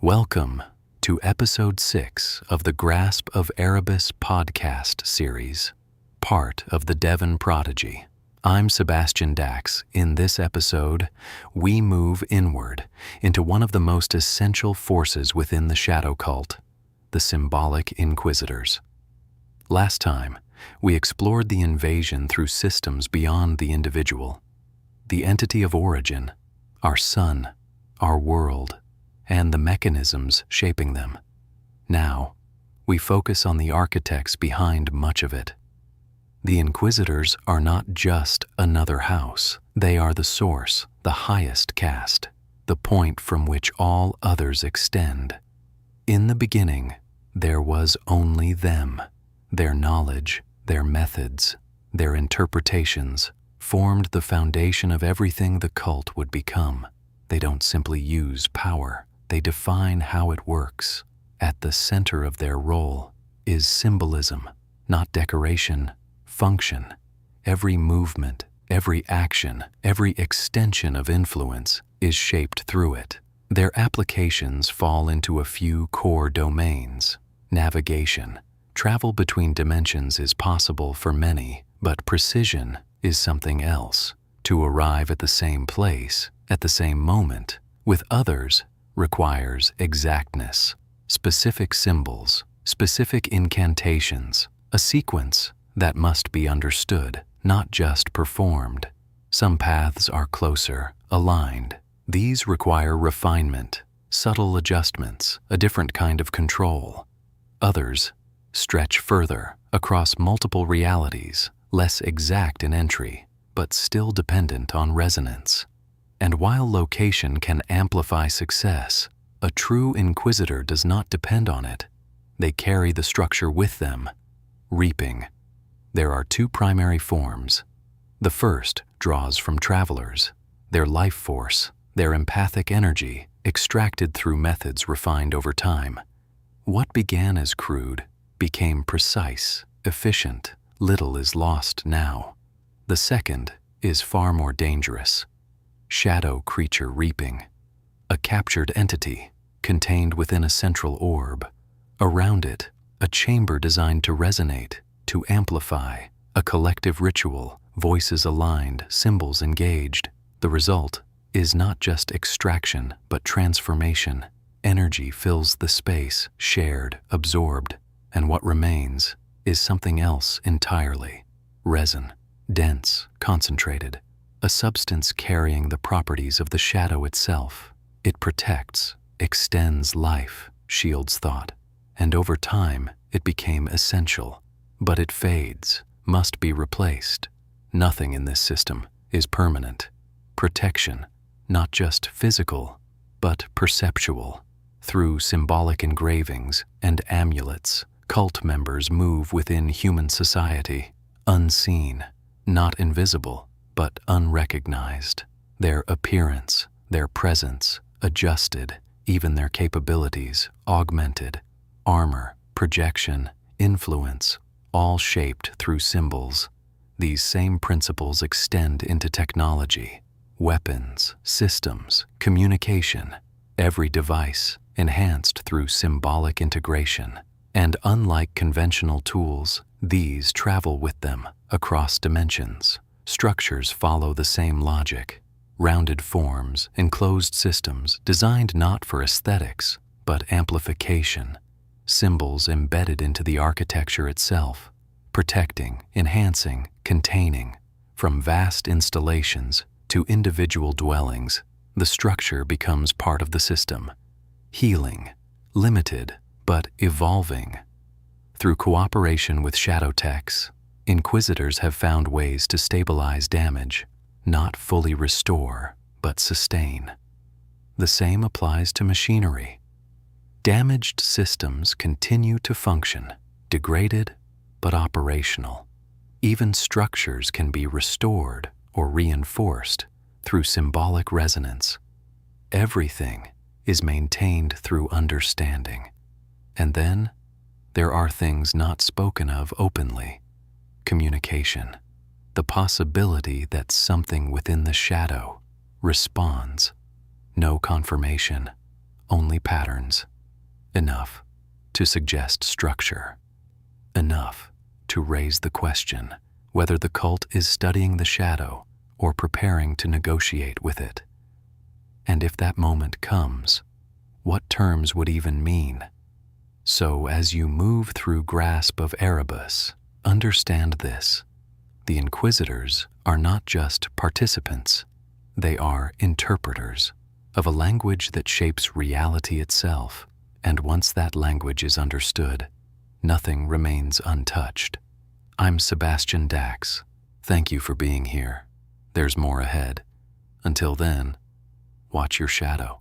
Welcome to Episode 6 of the Grasp of Erebus podcast series, part of the Devan Prodigy. I'm Sebastian Dax. In this episode, we move inward into one of the most essential forces within the shadow cult, the Symbolic Inquisitors. Last time, we explored the invasion through systems beyond the individual, the entity of origin, our sun, our world, and the mechanisms shaping them. Now, we focus on the architects behind much of it. The Inquisitors are not just another house. They are the source, the highest caste, the point from which all others extend. In the beginning, there was only them. Their knowledge, their methods, their interpretations formed the foundation of everything the cult would become. They don't simply use power. They define how it works. At the center of their role is symbolism, not decoration, function. Every movement, every action, every extension of influence is shaped through it. Their applications fall into a few core domains. Navigation. Travel between dimensions is possible for many, but precision is something else. To arrive at the same place, at the same moment, with others, requires exactness, specific symbols, specific incantations, a sequence that must be understood, not just performed. Some paths are closer, aligned. These require refinement, subtle adjustments, a different kind of control. Others stretch further, across multiple realities, less exact in entry, but still dependent on resonance. And while location can amplify success, a true inquisitor does not depend on it. They carry the structure with them. Reaping. There are two primary forms. The first draws from travelers, their life force, their empathic energy, extracted through methods refined over time. What began as crude became precise, efficient. Little is lost now. The second is far more dangerous. Shadow creature reaping, a captured entity contained within a central orb. Around it, a chamber designed to resonate, to amplify, a collective ritual, voices aligned, symbols engaged. The result is not just extraction, but transformation. Energy fills the space, shared, absorbed, and what remains is something else entirely. Resin, dense, concentrated. A substance carrying the properties of the shadow itself. It protects, extends life, shields thought, and over time it became essential. But it fades, must be replaced. Nothing in this system is permanent. Protection, not just physical, but perceptual. Through symbolic engravings and amulets, cult members move within human society, unseen, not invisible, but unrecognized. Their appearance, their presence, adjusted, even their capabilities, augmented. Armor, projection, influence, all shaped through symbols. These same principles extend into technology, weapons, systems, communication. Every device enhanced through symbolic integration. And unlike conventional tools, these travel with them across dimensions. Structures follow the same logic. Rounded forms, enclosed systems designed not for aesthetics, but amplification. Symbols embedded into the architecture itself, protecting, enhancing, containing. From vast installations to individual dwellings, the structure becomes part of the system. Healing, limited, but evolving. Through cooperation with shadow techs, Inquisitors have found ways to stabilize damage, not fully restore, but sustain. The same applies to machinery. Damaged systems continue to function, degraded but operational. Even structures can be restored or reinforced through symbolic resonance. Everything is maintained through understanding. And then there are things not spoken of openly. Communication, the possibility that something within the shadow responds. No confirmation, only patterns. Enough to suggest structure. Enough to raise the question whether the cult is studying the shadow or preparing to negotiate with it. And if that moment comes, what terms would even mean? So as you move through Grasp of Erebus, understand this. The Inquisitors are not just participants. They are interpreters of a language that shapes reality itself. And once that language is understood, nothing remains untouched. I'm Sebastian Dax. Thank you for being here. There's more ahead. Until then, watch your shadow.